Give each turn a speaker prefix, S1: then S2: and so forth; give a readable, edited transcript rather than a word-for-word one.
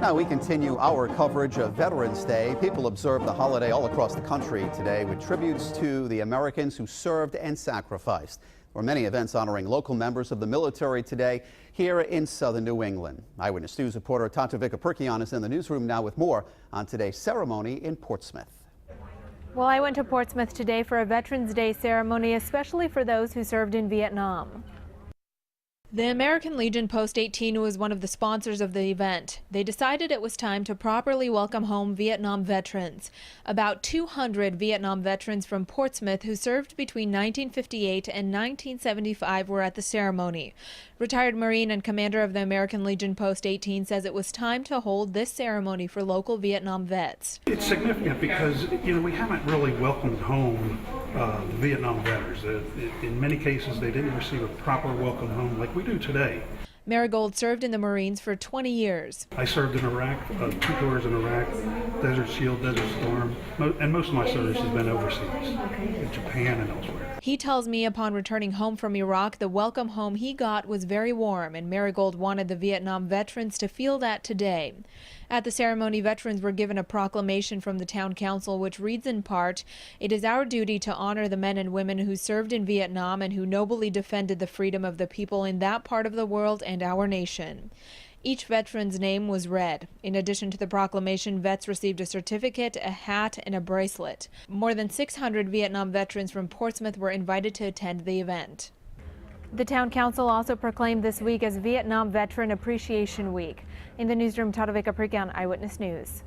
S1: Now we continue our coverage of Veterans Day. People observe the holiday all across the country today with tributes to the Americans who served and sacrificed. There were many events honoring local members of the military today here in southern New England. Eyewitness News reporter Tatovika Perkian is in the newsroom now with more on today's ceremony in Portsmouth.
S2: Well, I went to Portsmouth today for a Veterans Day ceremony, especially for those who served in Vietnam. The American Legion Post 18 was one of the sponsors of the event. They decided it was time to properly welcome home Vietnam veterans. About 200 Vietnam veterans from Portsmouth who served between 1958 and 1975 were at the ceremony. Retired Marine and commander of the American Legion Post 18 says it was time to hold this ceremony for local Vietnam vets.
S3: It's significant because, we haven't really welcomed home Vietnam veterans. In many cases, they didn't receive a proper welcome home like we do today.
S2: Marigold served in the Marines for 20 years.
S3: I served in Iraq, 2 tours in Iraq, Desert Shield, Desert Storm, and most of my service has been overseas, in Japan and elsewhere.
S2: He tells me upon returning home from Iraq, the welcome home he got was very warm, and Marigold wanted the Vietnam veterans to feel that today. At the ceremony, veterans were given a proclamation from the town council which reads in part, "It is our duty to honor the men and women who served in Vietnam and who nobly defended the freedom of the people in that part of the world and our nation." Each veteran's name was read. In addition to the proclamation, vets received a certificate, a hat, and a bracelet. More than 600 Vietnam veterans from Portsmouth were invited to attend the event. The town council also proclaimed this week as Vietnam Veteran Appreciation Week. In the newsroom, Tatovika Perkian, Eyewitness News.